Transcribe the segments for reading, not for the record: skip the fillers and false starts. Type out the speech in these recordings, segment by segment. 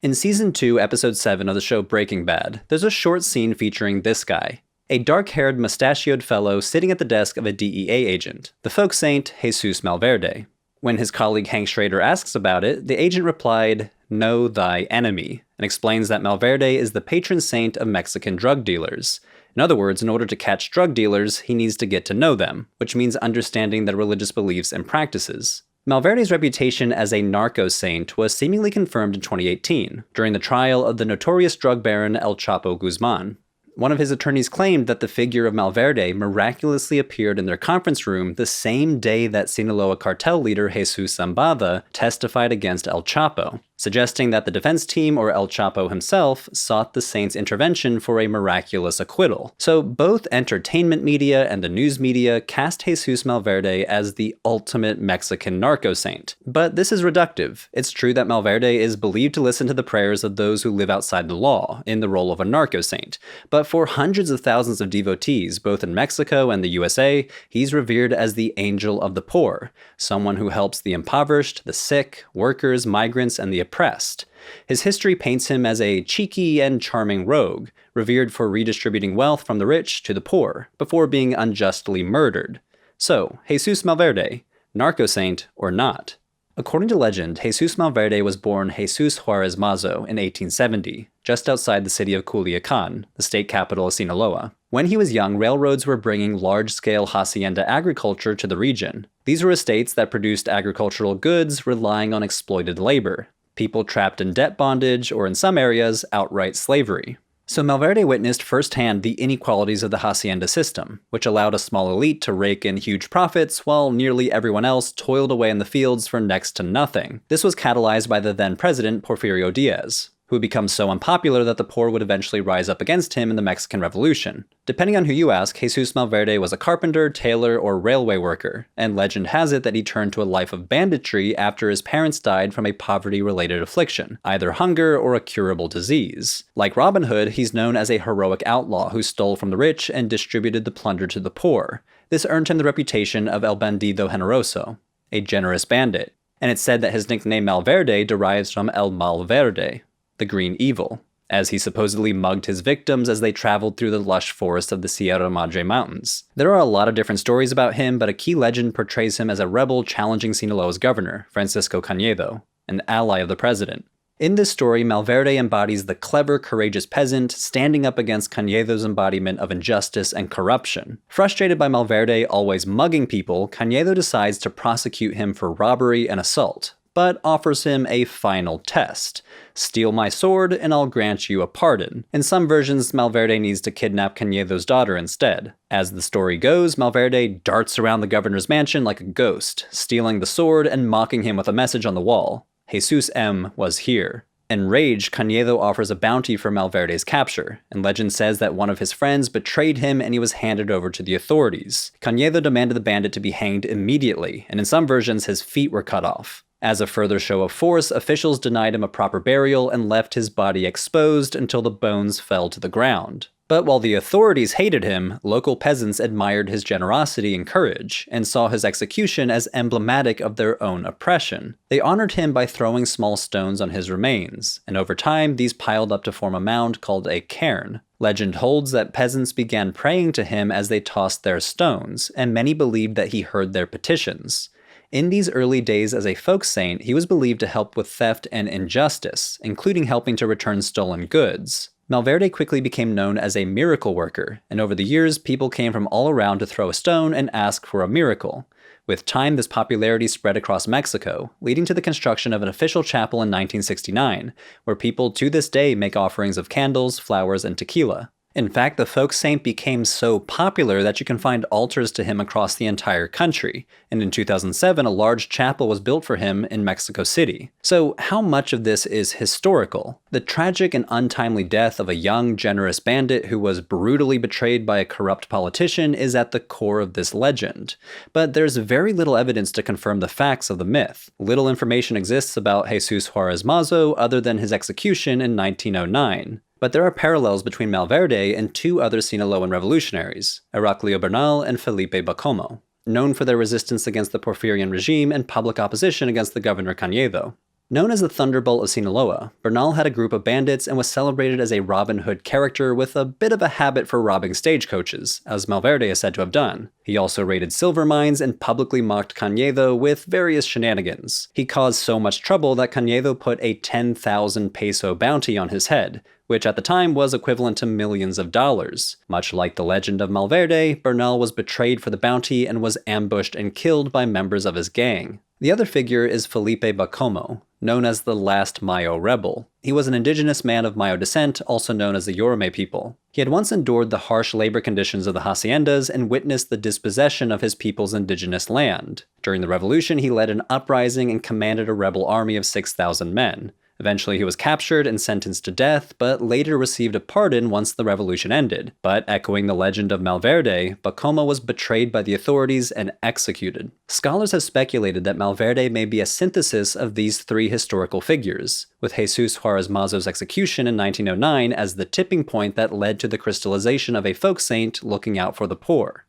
In Season 2, Episode 7 of the show Breaking Bad, there's a short scene featuring this guy, a dark-haired, mustachioed fellow sitting at the desk of a DEA agent, the folk saint Jesús Malverde. When his colleague Hank Schrader asks about it, the agent replied, "Know thy enemy," and explains that Malverde is the patron saint of Mexican drug dealers. In other words, in order to catch drug dealers, he needs to get to know them, which means understanding their religious beliefs and practices. Malverde's reputation as a narcosaint was seemingly confirmed in 2018, during the trial of the notorious drug baron El Chapo Guzman. One of his attorneys claimed that the figure of Malverde miraculously appeared in their conference room the same day that Sinaloa cartel leader Jesús Zambada testified against El Chapo, suggesting that the defense team or El Chapo himself sought the saint's intervention for a miraculous acquittal. So both entertainment media and the news media cast Jesús Malverde as the ultimate Mexican narco-saint. But this is reductive. It's true that Malverde is believed to listen to the prayers of those who live outside the law, in the role of a narco-saint. But for hundreds of thousands of devotees, both in Mexico and the USA, he's revered as the angel of the poor, someone who helps the impoverished, the sick, workers, migrants, and the oppressed. His history paints him as a cheeky and charming rogue, revered for redistributing wealth from the rich to the poor, before being unjustly murdered. So, Jesús Malverde, narco-saint or not? According to legend, Jesús Malverde was born Jesús Juárez Mazo in 1870, just outside the city of Culiacán, the state capital of Sinaloa. When he was young, railroads were bringing large-scale hacienda agriculture to the region. These were estates that produced agricultural goods relying on exploited labor, people trapped in debt bondage, or in some areas, outright slavery. So Malverde witnessed firsthand the inequalities of the hacienda system, which allowed a small elite to rake in huge profits while nearly everyone else toiled away in the fields for next to nothing. This was catalyzed by the then president Porfirio Diaz, who had become so unpopular that the poor would eventually rise up against him in the Mexican Revolution. Depending on who you ask, Jesús Malverde was a carpenter, tailor, or railway worker, and legend has it that he turned to a life of banditry after his parents died from a poverty-related affliction, either hunger or a curable disease. Like Robin Hood, he's known as a heroic outlaw who stole from the rich and distributed the plunder to the poor. This earned him the reputation of El Bandido Generoso, a generous bandit, and it's said that his nickname Malverde derives from El Mal Verde, the green evil, as he supposedly mugged his victims as they traveled through the lush forest of the Sierra Madre Mountains. There are a lot of different stories about him, but a key legend portrays him as a rebel challenging Sinaloa's governor, Francisco Cañedo, an ally of the president. In this story, Malverde embodies the clever, courageous peasant standing up against Cañedo's embodiment of injustice and corruption. Frustrated by Malverde always mugging people, Cañedo decides to prosecute him for robbery and assault, but offers him a final test. Steal my sword and I'll grant you a pardon. In some versions, Malverde needs to kidnap Cañedo's daughter instead. As the story goes, Malverde darts around the governor's mansion like a ghost, stealing the sword and mocking him with a message on the wall. Jesus M. was here. Enraged, Cañedo offers a bounty for Malverde's capture, and legend says that one of his friends betrayed him and he was handed over to the authorities. Cañedo demanded the bandit to be hanged immediately, and in some versions his feet were cut off. As a further show of force, officials denied him a proper burial and left his body exposed until the bones fell to the ground. But while the authorities hated him, local peasants admired his generosity and courage, and saw his execution as emblematic of their own oppression. They honored him by throwing small stones on his remains, and over time these piled up to form a mound called a cairn. Legend holds that peasants began praying to him as they tossed their stones, and many believed that he heard their petitions. In these early days as a folk saint, he was believed to help with theft and injustice, including helping to return stolen goods. Malverde quickly became known as a miracle worker, and over the years, people came from all around to throw a stone and ask for a miracle. With time, this popularity spread across Mexico, leading to the construction of an official chapel in 1969, where people to this day make offerings of candles, flowers, and tequila. In fact, the folk saint became so popular that you can find altars to him across the entire country, and in 2007 a large chapel was built for him in Mexico City. So how much of this is historical? The tragic and untimely death of a young, generous bandit who was brutally betrayed by a corrupt politician is at the core of this legend. But there's very little evidence to confirm the facts of the myth. Little information exists about Jesús Juárez Mazo other than his execution in 1909. But there are parallels between Malverde and two other Sinaloan revolutionaries, Heraclio Bernal and Felipe Bacomo, known for their resistance against the Porfirian regime and public opposition against the governor Cañedo. Known as the Thunderbolt of Sinaloa, Bernal had a group of bandits and was celebrated as a Robin Hood character with a bit of a habit for robbing stagecoaches, as Malverde is said to have done. He also raided silver mines and publicly mocked Cañedo with various shenanigans. He caused so much trouble that Cañedo put a 10,000 peso bounty on his head, which at the time was equivalent to millions of dollars. Much like the legend of Malverde, Bernal was betrayed for the bounty and was ambushed and killed by members of his gang. The other figure is Felipe Bacomo, known as the last Mayo rebel. He was an indigenous man of Mayo descent, also known as the Yorome people. He had once endured the harsh labor conditions of the haciendas and witnessed the dispossession of his people's indigenous land. During the revolution, he led an uprising and commanded a rebel army of 6,000 men. Eventually he was captured and sentenced to death, but later received a pardon once the revolution ended. But echoing the legend of Malverde, Bacomo was betrayed by the authorities and executed. Scholars have speculated that Malverde may be a synthesis of these three historical figures, with Jesus Juarez Mazo's execution in 1909 as the tipping point that led to the crystallization of a folk saint looking out for the poor.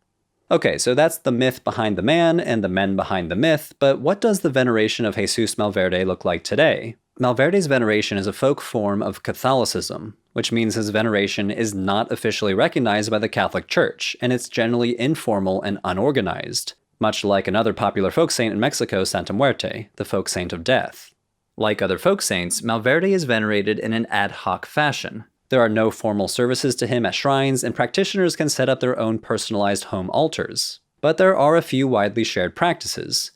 Okay, so that's the myth behind the man and the men behind the myth, but what does the veneration of Jesus Malverde look like today? Malverde's veneration is a folk form of Catholicism, which means his veneration is not officially recognized by the Catholic Church, and it's generally informal and unorganized, much like another popular folk saint in Mexico, Santa Muerte, the folk saint of death. Like other folk saints, Malverde is venerated in an ad hoc fashion. There are no formal services to him at shrines, and practitioners can set up their own personalized home altars. But there are a few widely shared practices.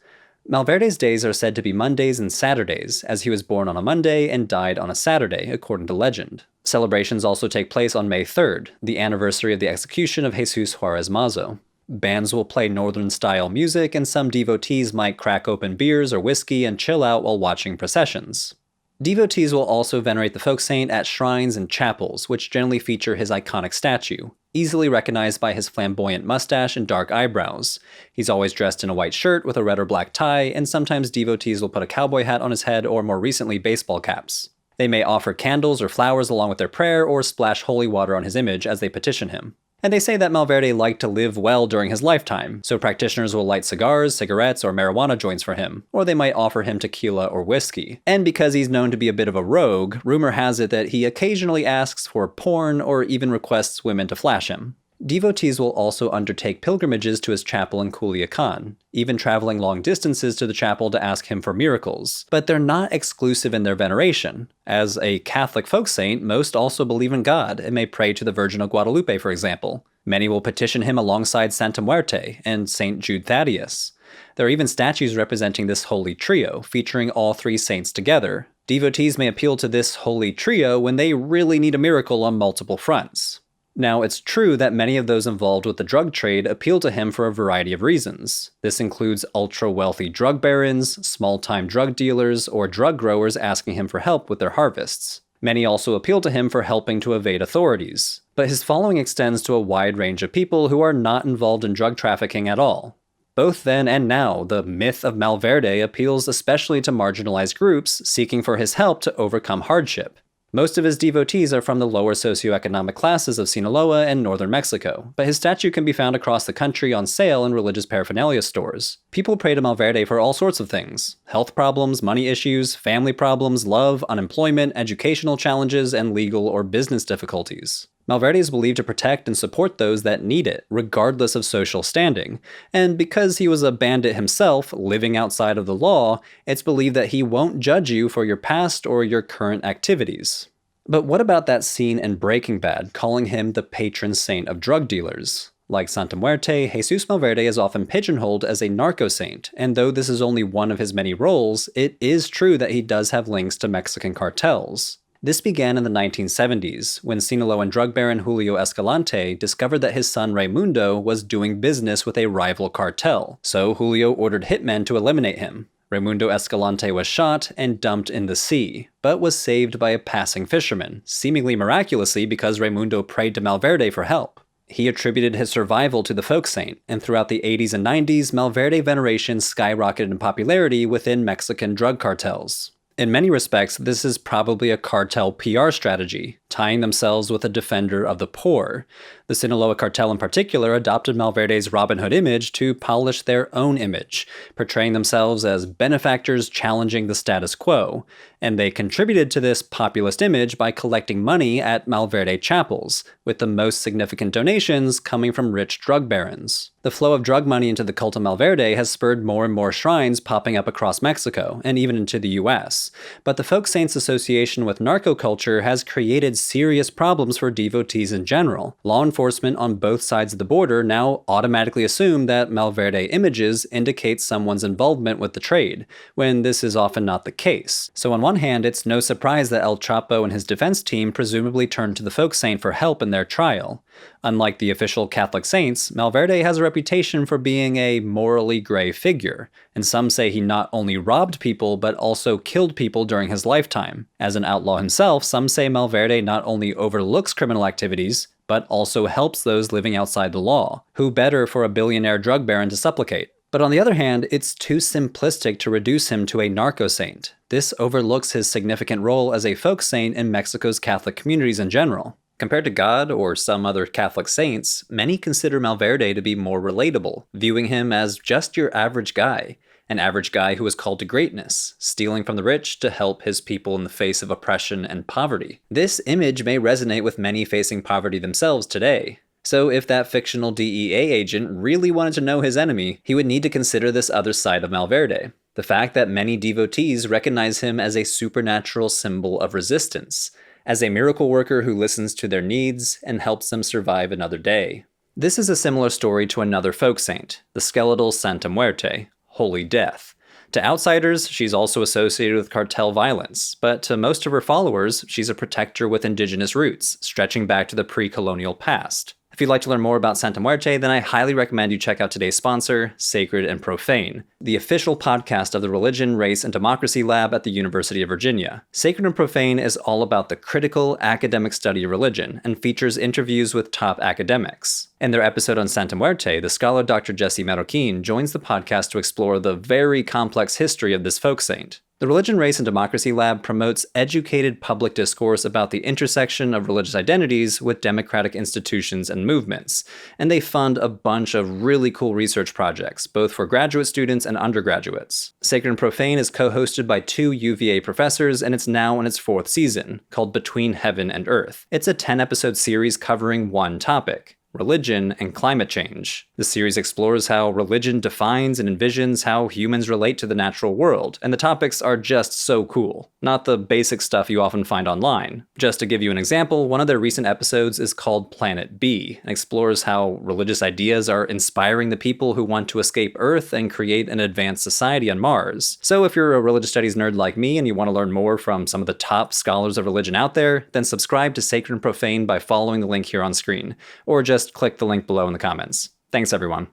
Malverde's days are said to be Mondays and Saturdays, as he was born on a Monday and died on a Saturday, according to legend. Celebrations also take place on May 3rd, the anniversary of the execution of Jesus Juarez Mazo. Bands will play northern-style music, and some devotees might crack open beers or whiskey and chill out while watching processions. Devotees will also venerate the folk saint at shrines and chapels, which generally feature his iconic statue, easily recognized by his flamboyant mustache and dark eyebrows. He's always dressed in a white shirt with a red or black tie, and sometimes devotees will put a cowboy hat on his head or, more recently, baseball caps. They may offer candles or flowers along with their prayer or splash holy water on his image as they petition him. And they say that Malverde liked to live well during his lifetime, so practitioners will light cigars, cigarettes, or marijuana joints for him, or they might offer him tequila or whiskey. And because he's known to be a bit of a rogue, rumor has it that he occasionally asks for porn or even requests women to flash him. Devotees will also undertake pilgrimages to his chapel in Culiacan, even traveling long distances to the chapel to ask him for miracles. But they're not exclusive in their veneration. As a Catholic folk saint, most also believe in God and may pray to the Virgin of Guadalupe, for example. Many will petition him alongside Santa Muerte and St. Jude Thaddeus. There are even statues representing this holy trio, featuring all three saints together. Devotees may appeal to this holy trio when they really need a miracle on multiple fronts. Now, it's true that many of those involved with the drug trade appeal to him for a variety of reasons. This includes ultra-wealthy drug barons, small-time drug dealers, or drug growers asking him for help with their harvests. Many also appeal to him for helping to evade authorities. But his following extends to a wide range of people who are not involved in drug trafficking at all. Both then and now, the myth of Malverde appeals especially to marginalized groups seeking for his help to overcome hardship. Most of his devotees are from the lower socioeconomic classes of Sinaloa and northern Mexico, but his statue can be found across the country on sale in religious paraphernalia stores. People pray to Malverde for all sorts of things: health problems, money issues, family problems, love, unemployment, educational challenges, and legal or business difficulties. Malverde is believed to protect and support those that need it, regardless of social standing. And because he was a bandit himself, living outside of the law, it's believed that he won't judge you for your past or your current activities. But what about that scene in Breaking Bad calling him the patron saint of drug dealers? Like Santa Muerte, Jesus Malverde is often pigeonholed as a narcosaint, and though this is only one of his many roles, it is true that he does have links to Mexican cartels. This began in the 1970s, when Sinaloan drug baron Julio Escalante discovered that his son Raimundo was doing business with a rival cartel, so Julio ordered hitmen to eliminate him. Raimundo Escalante was shot and dumped in the sea, but was saved by a passing fisherman, seemingly miraculously because Raimundo prayed to Malverde for help. He attributed his survival to the folk saint, and throughout the 80s and 90s, Malverde veneration skyrocketed in popularity within Mexican drug cartels. In many respects, this is probably a cartel PR strategy, tying themselves with a defender of the poor. The Sinaloa cartel in particular adopted Malverde's Robin Hood image to polish their own image, portraying themselves as benefactors challenging the status quo, and they contributed to this populist image by collecting money at Malverde chapels, with the most significant donations coming from rich drug barons. The flow of drug money into the cult of Malverde has spurred more and more shrines popping up across Mexico, and even into the US. But the folk saints' association with narco-culture has created serious problems for devotees in general. Law enforcement on both sides of the border now automatically assume that Malverde images indicate someone's involvement with the trade, when this is often not the case. So on one hand, it's no surprise that El Chapo and his defense team presumably turned to the folk saint for help in their trial. Unlike the official Catholic saints, Malverde has a reputation for being a morally gray figure, and some say he not only robbed people but also killed people during his lifetime. As an outlaw himself, some say Malverde not only overlooks criminal activities, but also helps those living outside the law. Who better for a billionaire drug baron to supplicate? But on the other hand, it's too simplistic to reduce him to a narco-saint. This overlooks his significant role as a folk saint in Mexico's Catholic communities in general. Compared to God or some other Catholic saints, many consider Malverde to be more relatable, viewing him as just your average guy. An average guy who was called to greatness, stealing from the rich to help his people in the face of oppression and poverty. This image may resonate with many facing poverty themselves today. So if that fictional DEA agent really wanted to know his enemy, he would need to consider this other side of Malverde. The fact that many devotees recognize him as a supernatural symbol of resistance, as a miracle worker who listens to their needs and helps them survive another day. This is a similar story to another folk saint, the skeletal Santa Muerte, Holy Death. To outsiders, she's also associated with cartel violence, but to most of her followers, she's a protector with indigenous roots, stretching back to the pre-colonial past. If you'd like to learn more about Santa Muerte, then I highly recommend you check out today's sponsor, Sacred and Profane, the official podcast of the Religion, Race, and Democracy Lab at the University of Virginia. Sacred and Profane is all about the critical academic study of religion and features interviews with top academics. In their episode on Santa Muerte, the scholar Dr. Jesse Marroquin joins the podcast to explore the very complex history of this folk saint. The Religion, Race, and Democracy Lab promotes educated public discourse about the intersection of religious identities with democratic institutions and movements, and they fund a bunch of really cool research projects, both for graduate students and undergraduates. Sacred and Profane is co-hosted by 2 UVA professors, and it's now in its 4th season, called Between Heaven and Earth. It's a 10-episode series covering one topic: religion and climate change. The series explores how religion defines and envisions how humans relate to the natural world, and the topics are just so cool. Not the basic stuff you often find online. Just to give you an example, one of their recent episodes is called Planet B, and explores how religious ideas are inspiring the people who want to escape Earth and create an advanced society on Mars. So if you're a religious studies nerd like me and you want to learn more from some of the top scholars of religion out there, then subscribe to Sacred and Profane by following the link here on screen, or just click the link below in the comments. Thanks, everyone.